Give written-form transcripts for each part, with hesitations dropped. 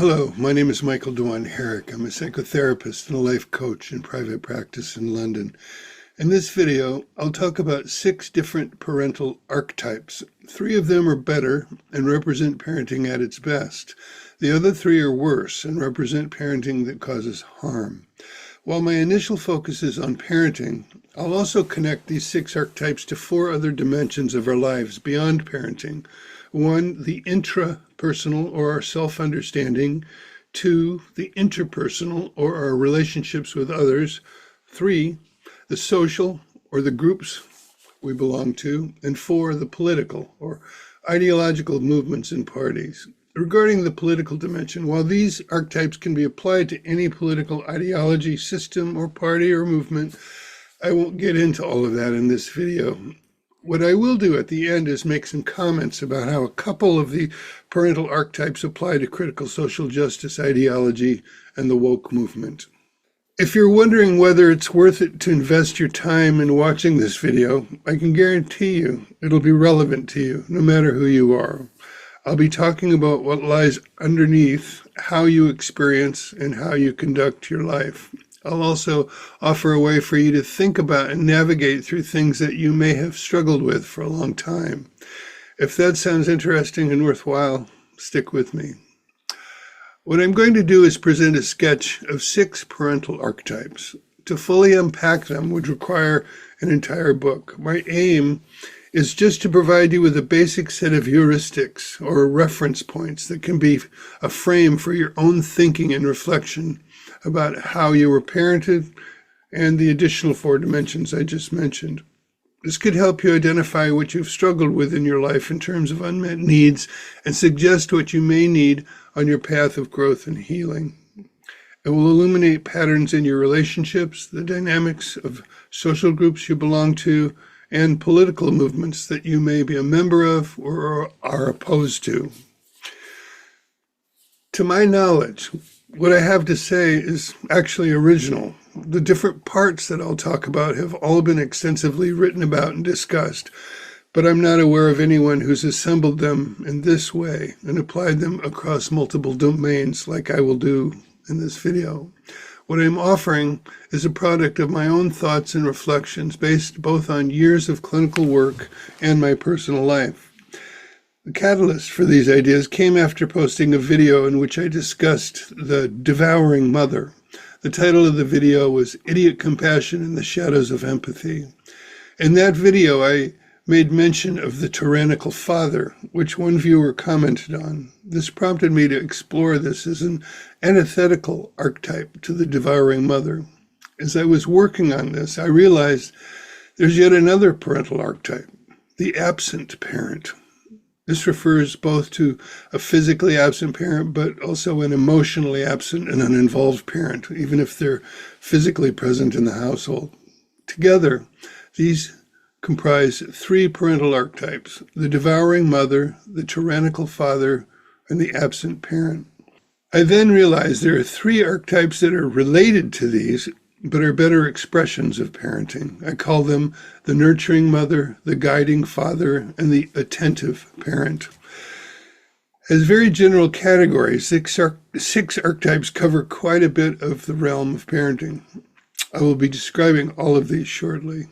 Hello, my name is Michael Dewan Herrick. I'm a psychotherapist and a life coach in private practice in London. In this video, I'll talk about 6 different parental archetypes. 3 of them are better and represent parenting at its best. The other 3 are worse and represent parenting that causes harm. While my initial focus is on parenting, I'll also connect these 6 archetypes to 4 other dimensions of our lives beyond parenting. 1, the intrapersonal, or our self-understanding. 2, the interpersonal, or our relationships with others. 3, the social, or the groups we belong to. And 4, the political, or ideological movements and parties. Regarding the political dimension, while these archetypes can be applied to any political ideology, system, or party or movement, I won't get into all of that in this video. What I will do at the end is make some comments about how a couple of the parental archetypes apply to critical social justice ideology and the woke movement. If you're wondering whether it's worth it to invest your time in watching this video, I can guarantee you it'll be relevant to you, no matter who you are. I'll be talking about what lies underneath how you experience and how you conduct your life. I'll also offer a way for you to think about and navigate through things that you may have struggled with for a long time. If that sounds interesting and worthwhile, stick with me. What I'm going to do is present a sketch of 6 parental archetypes. To fully unpack them would require an entire book. My aim is just to provide you with a basic set of heuristics or reference points that can be a frame for your own thinking and reflection about how you were parented and the additional 4 dimensions I just mentioned. This could help you identify what you've struggled with in your life in terms of unmet needs and suggest what you may need on your path of growth and healing. It will illuminate patterns in your relationships, the dynamics of social groups you belong to, and political movements that you may be a member of or are opposed to. To my knowledge, what I have to say is actually original. The different parts that I'll talk about have all been extensively written about and discussed, but I'm not aware of anyone who's assembled them in this way and applied them across multiple domains like I will do in this video. What I'm offering is a product of my own thoughts and reflections based both on years of clinical work and my personal life. The catalyst for these ideas came after posting a video in which I discussed the devouring mother. The title of the video was Idiot Compassion in the Shadows of Empathy. In that video, I made mention of the tyrannical father, which one viewer commented on. This prompted me to explore this as an antithetical archetype to the devouring mother. As I was working on this, I realized there's yet another parental archetype, the absent parent. This refers both to a physically absent parent, but also an emotionally absent and uninvolved parent, even if they're physically present in the household. Together, these comprise 3 parental archetypes: the devouring mother, the tyrannical father, and the absent parent. I then realized there are 3 archetypes that are related to these, but are better expressions of parenting. I call them the nurturing mother, the guiding father, and the attentive parent. As very general categories, 6 archetypes cover quite a bit of the realm of parenting. I will be describing all of these shortly.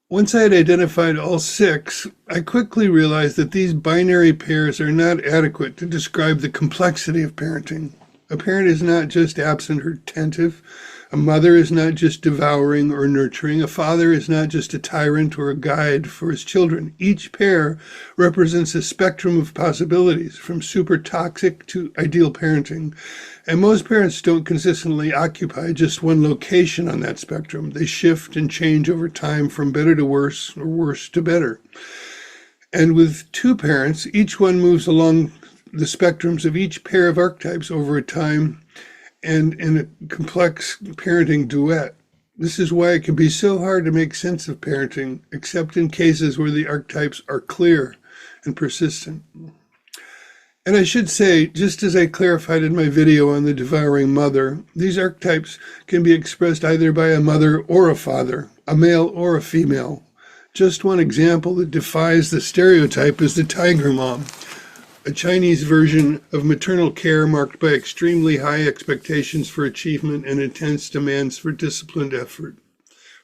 Once I had identified all 6, I quickly realized that these binary pairs are not adequate to describe the complexity of parenting. A parent is not just absent or attentive. A mother is not just devouring or nurturing. A father is not just a tyrant or a guide for his children. Each pair represents a spectrum of possibilities, from super toxic to ideal parenting. And most parents don't consistently occupy just one location on that spectrum. They shift and change over time from better to worse or worse to better. And with 2 parents, each one moves along the spectrums of each pair of archetypes over a time and in a complex parenting duet. This is why it can be so hard to make sense of parenting, except in cases where the archetypes are clear and persistent. And I should say, just as I clarified in my video on the devouring mother, these archetypes can be expressed either by a mother or a father, a male or a female. Just one example that defies the stereotype is the tiger mom. a Chinese version of maternal care marked by extremely high expectations for achievement and intense demands for disciplined effort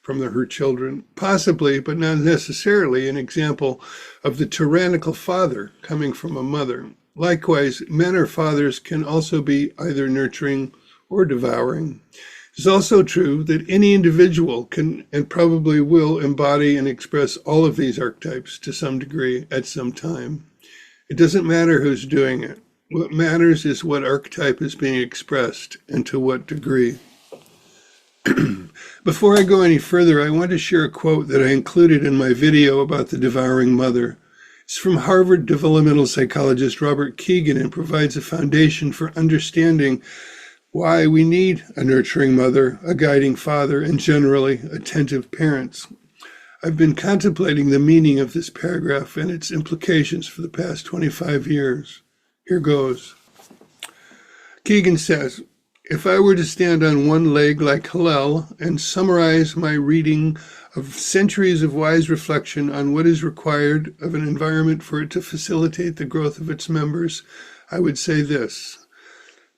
from her children, possibly, but not necessarily, an example of the tyrannical father coming from a mother. Likewise, men or fathers can also be either nurturing or devouring. It's also true that any individual can and probably will embody and express all of these archetypes to some degree at some time. It doesn't matter who's doing it. What matters is what archetype is being expressed and to what degree. Before I go any further, I want to share a quote that I included in my video about the devouring mother. It's from Harvard developmental psychologist Robert Keegan and provides a foundation for understanding why we need a nurturing mother, a guiding father, and generally attentive parents. I've been contemplating the meaning of this paragraph and its implications for the past 25 years. Here goes. Keegan says, if I were to stand on one leg like Hillel and summarize my reading of centuries of wise reflection on what is required of an environment for it to facilitate the growth of its members, I would say this.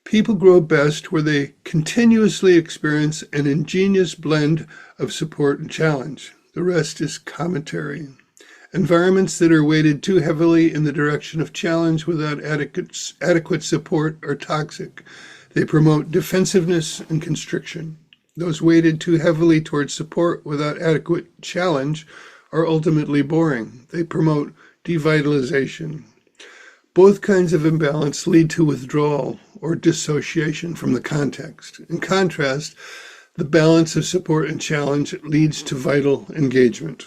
People grow best where they continuously experience an ingenious blend of support and challenge. The rest is commentary. Environments that are weighted too heavily in the direction of challenge without adequate support are toxic. They promote defensiveness and constriction. Those weighted too heavily towards support without adequate challenge are ultimately boring. They promote devitalization. Both kinds of imbalance lead to withdrawal or dissociation from the context. In contrast, the balance of support and challenge leads to vital engagement.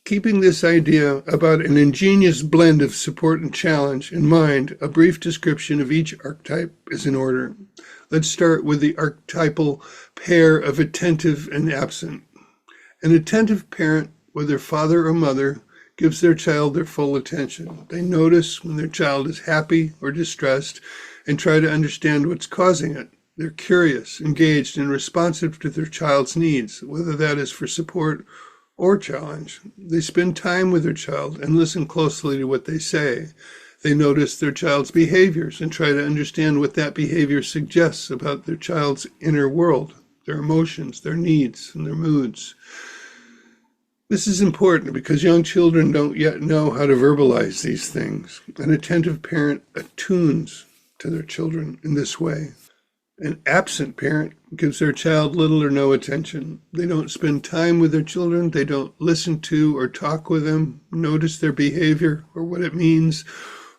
Keeping this idea about an ingenious blend of support and challenge in mind, a brief description of each archetype is in order. Let's start with the archetypal pair of attentive and absent. An attentive parent, whether father or mother, gives their child their full attention. They notice when their child is happy or distressed and try to understand what's causing it. They're curious, engaged, and responsive to their child's needs, whether that is for support or challenge. They spend time with their child and listen closely to what they say. They notice their child's behaviors and try to understand what that behavior suggests about their child's inner world, their emotions, their needs, and their moods. This is important because young children don't yet know how to verbalize these things. An attentive parent attunes to their children in this way. An absent parent gives their child little or no attention. They don't spend time with their children. They don't listen to or talk with them, notice their behavior or what it means,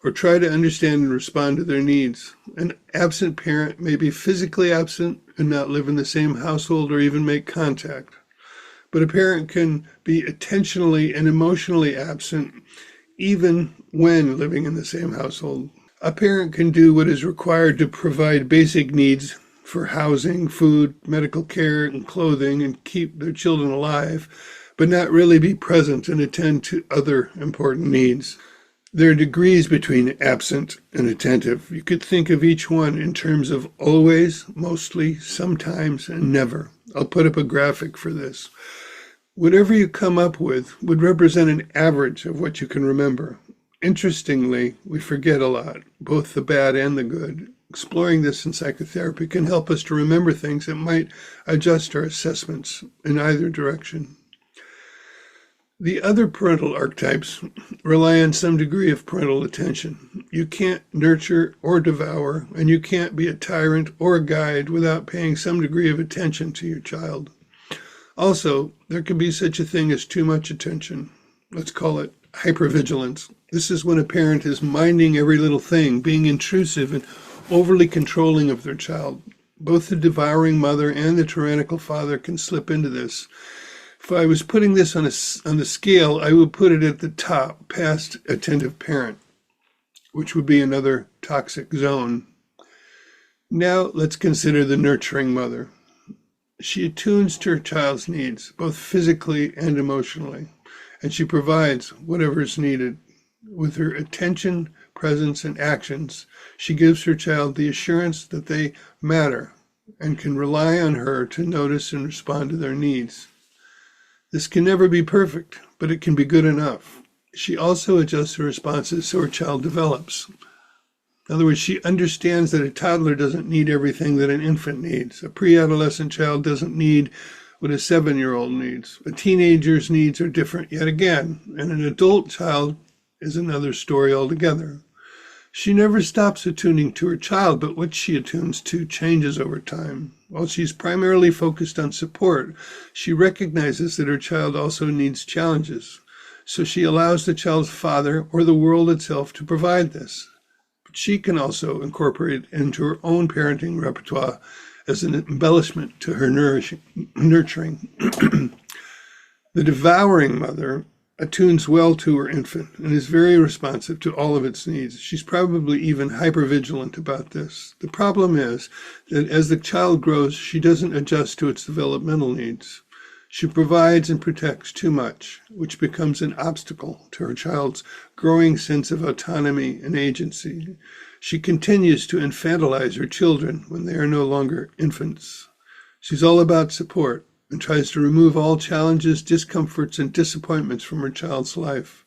or try to understand and respond to their needs. An absent parent may be physically absent and not live in the same household or even make contact. But a parent can be attentionally and emotionally absent even when living in the same household. A parent can do what is required to provide basic needs for housing, food, medical care, and clothing, and keep their children alive, but not really be present and attend to other important needs. There are degrees between absent and attentive. You could think of each one in terms of always, mostly, sometimes, and never. I'll put up a graphic for this. Whatever you come up with would represent an average of what you can remember. Interestingly, we forget a lot, both the bad and the good. Exploring this in psychotherapy can help us to remember things that might adjust our assessments in either direction. The other parental archetypes rely on some degree of parental attention. You can't nurture or devour, and you can't be a tyrant or a guide without paying some degree of attention to your child. Also, there can be such a thing as too much attention. Let's call it hypervigilance. This is when a parent is minding every little thing, being intrusive and overly controlling of their child. Both the devouring mother and the tyrannical father can slip into this. If I was putting this on the scale, I would put it at the top, past attentive parent, which would be another toxic zone. Now let's consider the nurturing mother. She attunes to her child's needs, both physically and emotionally, and she provides whatever is needed. With her attention, presence, and actions, she gives her child the assurance that they matter and can rely on her to notice and respond to their needs. This can never be perfect, but it can be good enough. She also adjusts her responses so her child develops. In other words, she understands that a toddler doesn't need everything that an infant needs. A pre-adolescent child doesn't need what a 7-year-old needs. A teenager's needs are different yet again, and an adult child is another story altogether. She never stops attuning to her child, but what she attunes to changes over time. While she's primarily focused on support, she recognizes that her child also needs challenges. So she allows the child's father or the world itself to provide this. But she can also incorporate it into her own parenting repertoire as an embellishment to her nurturing. The devouring mother attunes well to her infant and is very responsive to all of its needs. She's probably even hypervigilant about this. The problem is that as the child grows, she doesn't adjust to its developmental needs. She provides and protects too much, which becomes an obstacle to her child's growing sense of autonomy and agency. She continues to infantilize her children when they are no longer infants. She's all about support and tries to remove all challenges, discomforts, and disappointments from her child's life.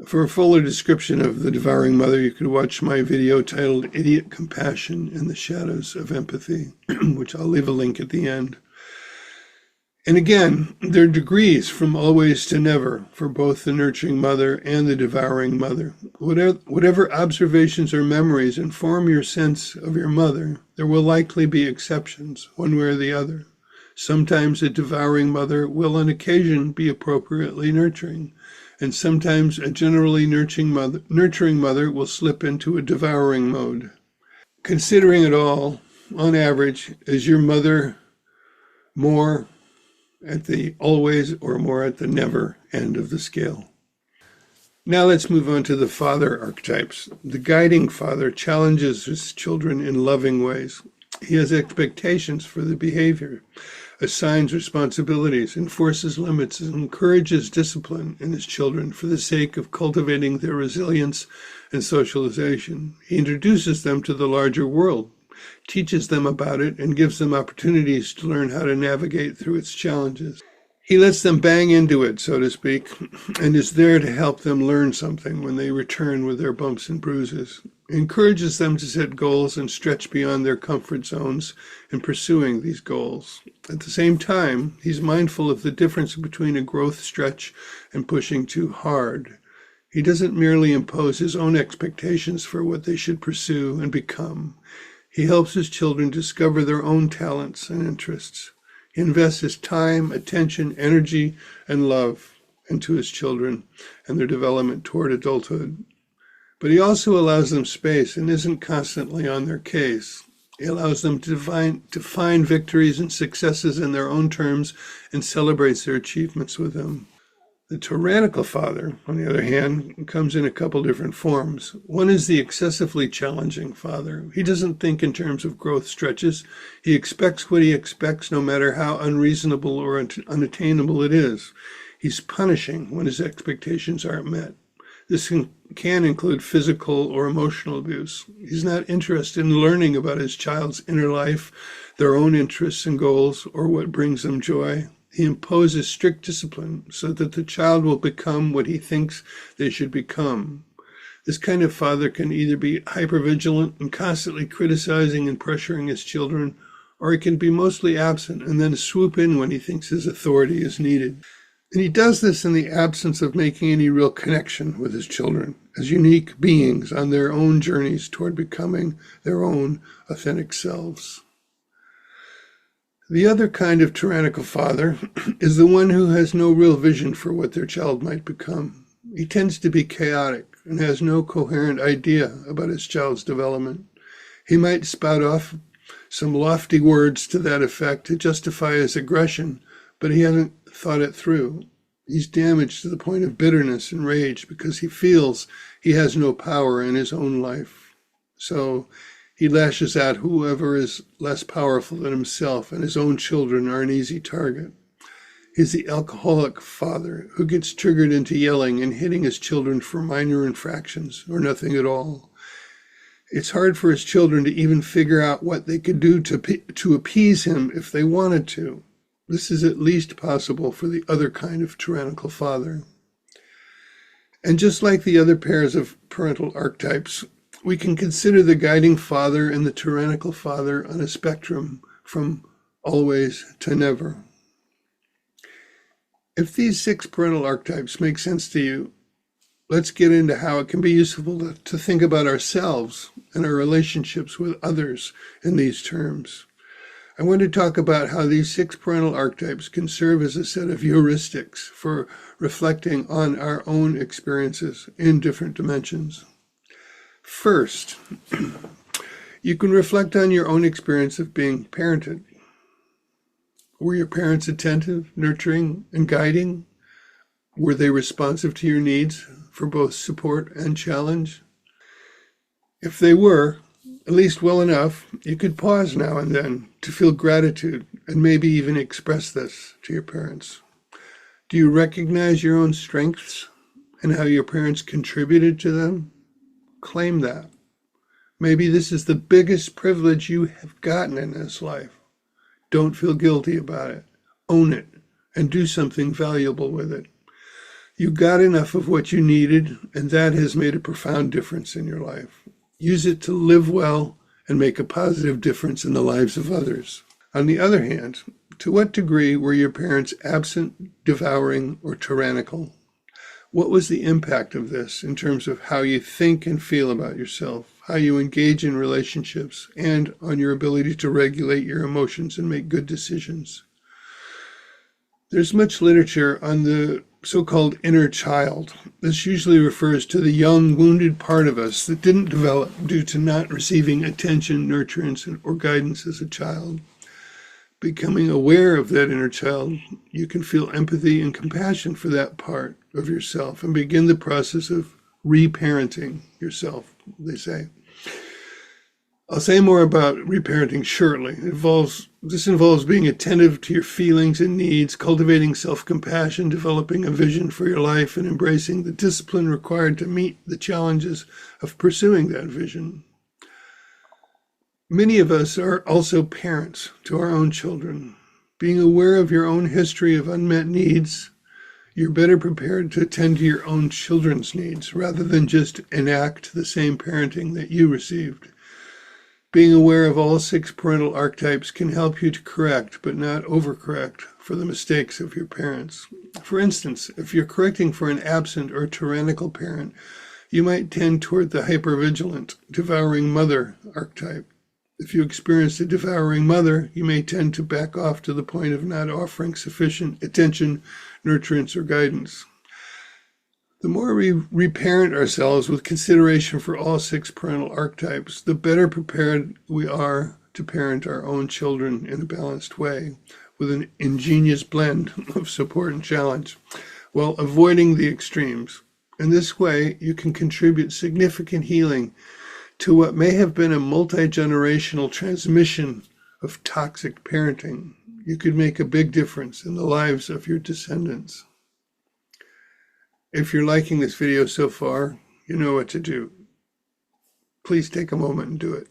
For a fuller description of the devouring mother, you could watch my video titled Idiot Compassion in the Shadows of Empathy, which I'll leave a link at the end. And again, there are degrees from always to never for both the nurturing mother and the devouring mother. Whatever observations or memories inform your sense of your mother, there will likely be exceptions, one way or the other. Sometimes a devouring mother will on occasion be appropriately nurturing, and sometimes a generally nurturing mother will slip into a devouring mode. Considering it all, on average, is your mother more at the always or more at the never end of the scale? Now let's move on to the father archetypes. The guiding father challenges his children in loving ways. He has expectations for the behavior, assigns responsibilities, enforces limits, and encourages discipline in his children for the sake of cultivating their resilience and socialization. He introduces them to the larger world, teaches them about it, and gives them opportunities to learn how to navigate through its challenges. He lets them bang into it, so to speak, and is there to help them learn something when they return with their bumps and bruises. He encourages them to set goals and stretch beyond their comfort zones in pursuing these goals. At the same time, he's mindful of the difference between a growth stretch and pushing too hard. He doesn't merely impose his own expectations for what they should pursue and become. He helps his children discover their own talents and interests. He invests his time, attention, energy, and love into his children and their development toward adulthood. But he also allows them space and isn't constantly on their case. He allows them to find victories and successes in their own terms and celebrates their achievements with them. The tyrannical father, on the other hand, comes in a couple different forms. One is the excessively challenging father. He doesn't think in terms of growth stretches. He expects what he expects, no matter how unreasonable or unattainable it is. He's punishing when his expectations aren't met. This can include physical or emotional abuse. He's not interested in learning about his child's inner life, their own interests and goals, or what brings them joy. He imposes strict discipline so that the child will become what he thinks they should become. This kind of father can either be hypervigilant and constantly criticizing and pressuring his children, or he can be mostly absent and then swoop in when he thinks his authority is needed. And he does this in the absence of making any real connection with his children as unique beings on their own journeys toward becoming their own authentic selves. The other kind of tyrannical father is the one who has no real vision for what their child might become. He tends to be chaotic and has no coherent idea about his child's development. He might spout off some lofty words to that effect to justify his aggression, but he hasn't thought it through. He's damaged to the point of bitterness and rage because he feels he has no power in his own life. So he lashes at whoever is less powerful than himself, and his own children are an easy target. He's the alcoholic father who gets triggered into yelling and hitting his children for minor infractions or nothing at all. It's hard for his children to even figure out what they could do to appease him if they wanted to. This is at least possible for the other kind of tyrannical father. And just like the other pairs of parental archetypes, we can consider the guiding father and the tyrannical father on a spectrum from always to never. If these 6 parental archetypes make sense to you, let's get into how it can be useful to think about ourselves and our relationships with others in these terms. I want to talk about how these 6 parental archetypes can serve as a set of heuristics for reflecting on our own experiences in different dimensions. First, you can reflect on your own experience of being parented. Were your parents attentive, nurturing, and guiding? Were they responsive to your needs for both support and challenge? If they were, at least well enough, you could pause now and then to feel gratitude and maybe even express this to your parents. Do you recognize your own strengths and how your parents contributed to them? Claim that. Maybe this is the biggest privilege you have gotten in this life. Don't feel guilty about it. Own it and do something valuable with it. You got enough of what you needed, and that has made a profound difference in your life. Use it to live well and make a positive difference in the lives of others. On the other hand, to what degree were your parents absent, devouring, or tyrannical? What was the impact of this in terms of how you think and feel about yourself, how you engage in relationships, and on your ability to regulate your emotions and make good decisions? There's much literature on the so-called inner child. This usually refers to the young, wounded part of us that didn't develop due to not receiving attention, nurturance, or guidance as a child. Becoming aware of that inner child, you can feel empathy and compassion for that part of yourself and begin the process of reparenting yourself, they say. I'll say more about reparenting shortly. This involves being attentive to your feelings and needs, cultivating self-compassion, developing a vision for your life, and embracing the discipline required to meet the challenges of pursuing that vision. Many of us are also parents to our own children. Being aware of your own history of unmet needs, you're better prepared to attend to your own children's needs rather than just enact the same parenting that you received. Being aware of all 6 parental archetypes can help you to correct, but not overcorrect, for the mistakes of your parents. For instance, if you're correcting for an absent or tyrannical parent, you might tend toward the hypervigilant, devouring mother archetype. If you experience a devouring mother, you may tend to back off to the point of not offering sufficient attention, nurturance, or guidance. The more we reparent ourselves with consideration for all 6 parental archetypes, the better prepared we are to parent our own children in a balanced way, with an ingenious blend of support and challenge, while avoiding the extremes. In this way, you can contribute significant healing to what may have been a multi-generational transmission of toxic parenting. You could make a big difference in the lives of your descendants. If you're liking this video so far, you know what to do. Please take a moment and do it.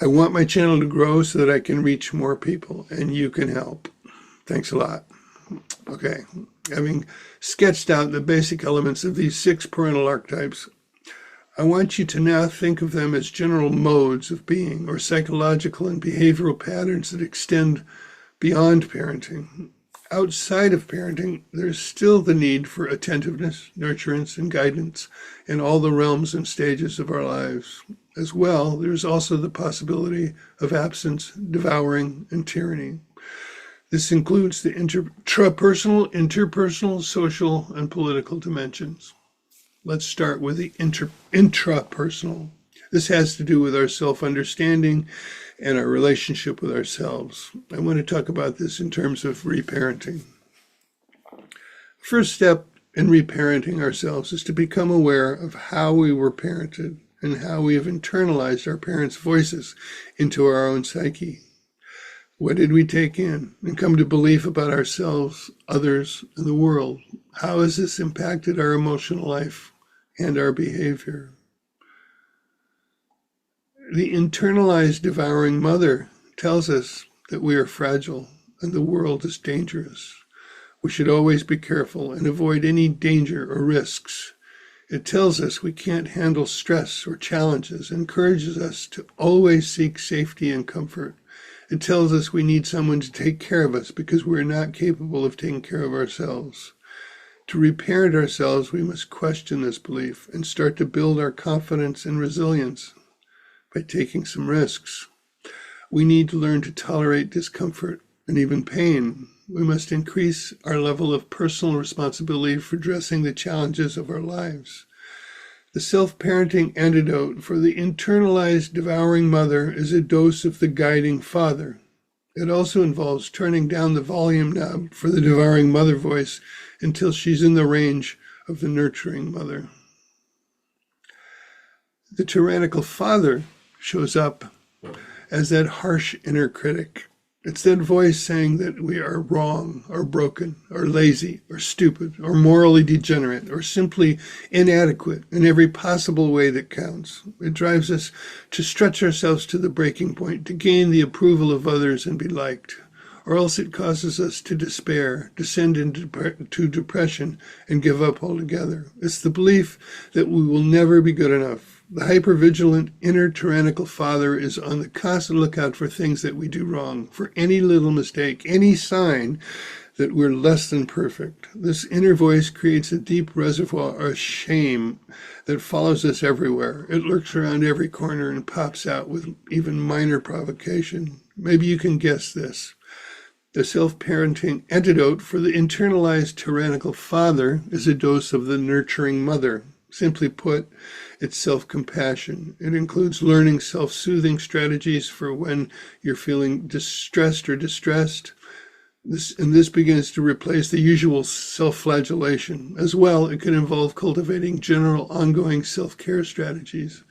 I want my channel to grow so that I can reach more people, and you can help. Thanks a lot. Okay, having sketched out the basic elements of these 6 parental archetypes, I want you to now think of them as general modes of being or psychological and behavioral patterns that extend beyond parenting. Outside of parenting, there's still the need for attentiveness, nurturance, and guidance in all the realms and stages of our lives. As well, there's also the possibility of absence, devouring, and tyranny. This includes the intrapersonal, interpersonal, social, and political dimensions. Let's start with the intrapersonal. This has to do with our self-understanding and our relationship with ourselves. I want to talk about this in terms of reparenting. First step in reparenting ourselves is to become aware of how we were parented and how we have internalized our parents' voices into our own psyche. What did we take in and come to believe about ourselves, others, and the world? How has this impacted our emotional life and our behavior? The internalized devouring mother tells us that we are fragile and the world is dangerous. We should always be careful and avoid any danger or risks. It tells us we can't handle stress or challenges, encourages us to always seek safety and comfort. It tells us we need someone to take care of us because we're not capable of taking care of ourselves. To reparent ourselves, we must question this belief and start to build our confidence and resilience by taking some risks. We need to learn to tolerate discomfort and even pain. We must increase our level of personal responsibility for addressing the challenges of our lives. The self-parenting antidote for the internalized devouring mother is a dose of the guiding father. It also involves turning down the volume knob for the devouring mother voice until she's in the range of the nurturing mother. The tyrannical father shows up as that harsh inner critic. It's that voice saying that we are wrong or broken or lazy or stupid or morally degenerate or simply inadequate in every possible way that counts. It drives us to stretch ourselves to the breaking point, to gain the approval of others and be liked. Or else it causes us to despair, descend into depression, and give up altogether. It's the belief that we will never be good enough. The hypervigilant inner tyrannical father is on the constant lookout for things that we do wrong, for any little mistake, any sign that we're less than perfect. This inner voice creates a deep reservoir of shame that follows us everywhere. It lurks around every corner and pops out with even minor provocation. Maybe you can guess this. The self-parenting antidote for the internalized tyrannical father is a dose of the nurturing mother. Simply put, it's self-compassion. It includes learning self-soothing strategies for when you're feeling distressed or distressed. This begins to replace the usual self-flagellation. As well, it can involve cultivating general ongoing self-care strategies.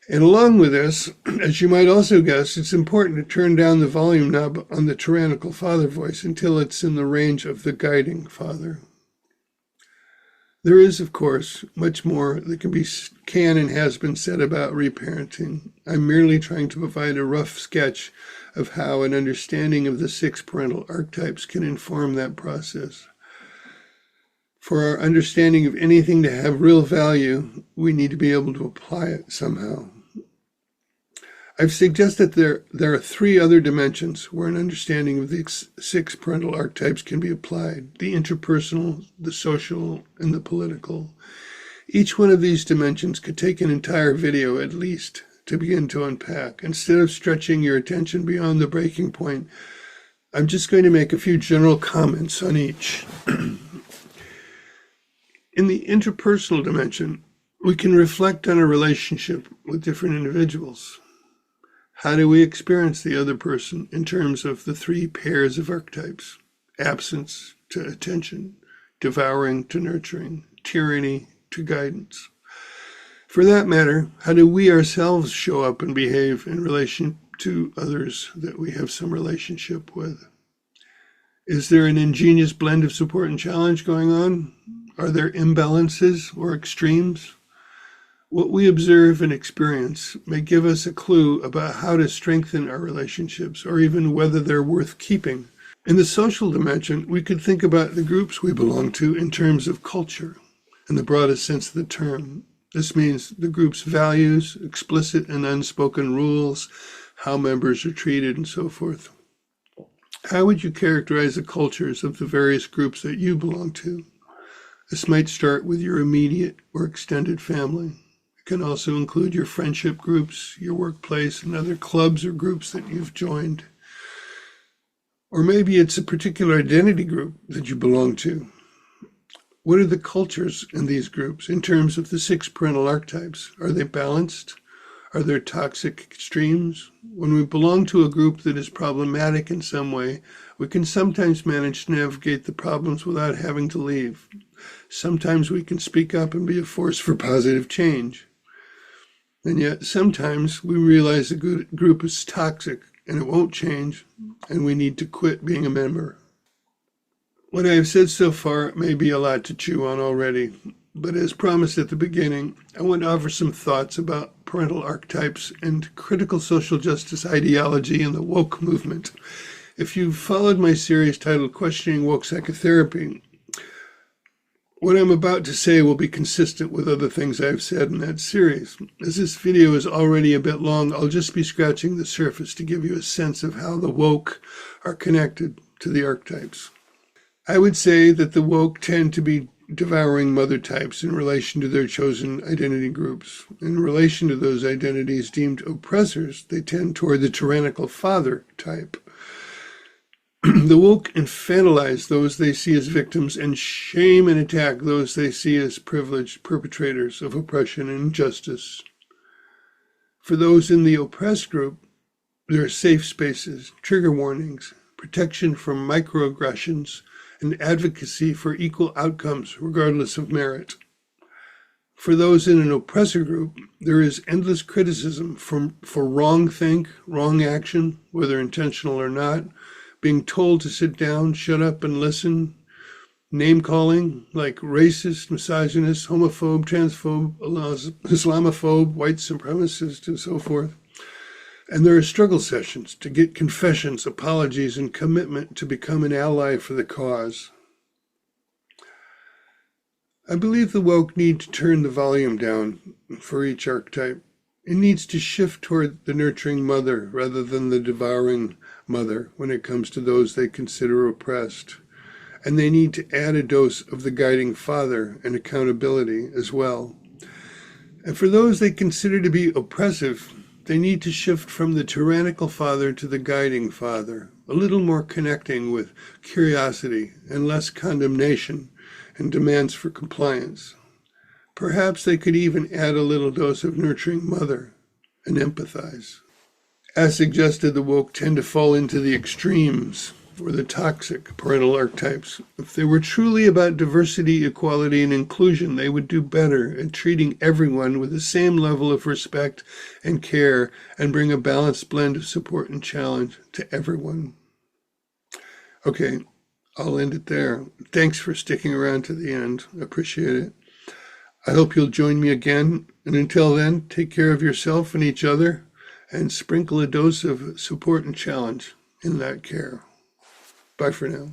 And along with this, as you might also guess, it's important to turn down the volume knob on the tyrannical father voice until it's in the range of the guiding father. There is, of course, much more that can and has been said about reparenting. I'm merely trying to provide a rough sketch of how an understanding of the 6 parental archetypes can inform that process. For our understanding of anything to have real value, we need to be able to apply it somehow. I've suggested there are 3 other dimensions where an understanding of the 6 parental archetypes can be applied: the interpersonal, the social, and the political. Each one of these dimensions could take an entire video at least to begin to unpack. Instead of stretching your attention beyond the breaking point, I'm just going to make a few general comments on each. In the interpersonal dimension, we can reflect on a relationship with different individuals. How do we experience the other person in terms of the 3 pairs of archetypes? Absence to attention, devouring to nurturing, tyranny to guidance. For that matter, how do we ourselves show up and behave in relation to others that we have some relationship with? Is there an ingenious blend of support and challenge going on? Are there imbalances or extremes? What we observe and experience may give us a clue about how to strengthen our relationships, or even whether they're worth keeping. In the social dimension, we could think about the groups we belong to in terms of culture, in the broadest sense of the term. This means the group's values, explicit and unspoken rules, how members are treated, and so forth. How would you characterize the cultures of the various groups that you belong to? This might start with your immediate or extended family. It can also include your friendship groups, your workplace, and other clubs or groups that you've joined. Or maybe it's a particular identity group that you belong to. What are the cultures in these groups in terms of the 6 parental archetypes? Are they balanced? Are there toxic extremes? When we belong to a group that is problematic in some way, we can sometimes manage to navigate the problems without having to leave. Sometimes we can speak up and be a force for positive change. And yet sometimes we realize the group is toxic and it won't change, and we need to quit being a member. What I have said so far may be a lot to chew on already, but as promised at the beginning, I want to offer some thoughts about parental archetypes and critical social justice ideology and the woke movement, If you've followed my series titled Questioning Woke Psychotherapy, what I'm about to say will be consistent with other things I've said in that series. As this video is already a bit long, I'll just be scratching the surface to give you a sense of how the woke are connected to the archetypes. I would say that the woke tend to be devouring mother types in relation to their chosen identity groups. In relation to those identities deemed oppressors, they tend toward the tyrannical father type. The woke infantilize those they see as victims and shame and attack those they see as privileged perpetrators of oppression and injustice. For those in the oppressed group, there are safe spaces, trigger warnings, protection from microaggressions, and advocacy for equal outcomes regardless of merit. For those in an oppressor group, there is endless criticism for wrong think, wrong action, whether intentional or not, being told to sit down, shut up, and listen, name-calling like racist, misogynist, homophobe, transphobe, Islamophobe, white supremacist, and so forth. And there are struggle sessions to get confessions, apologies, and commitment to become an ally for the cause. I believe the woke need to turn the volume down for each archetype. It needs to shift toward the nurturing mother rather than the devouring mother when it comes to those they consider oppressed. And they need to add a dose of the guiding father and accountability as well. And for those they consider to be oppressive, they need to shift from the tyrannical father to the guiding father, a little more connecting with curiosity and less condemnation and demands for compliance. Perhaps they could even add a little dose of nurturing mother and empathize. As suggested, the woke tend to fall into the extremes or the toxic parental archetypes. If they were truly about diversity, equality, and inclusion, they would do better at treating everyone with the same level of respect and care and bring a balanced blend of support and challenge to everyone. Okay, I'll end it there. Thanks for sticking around to the end. Appreciate it. I hope you'll join me again. And until then, take care of yourself and each other and sprinkle a dose of support and challenge in that care. Bye for now.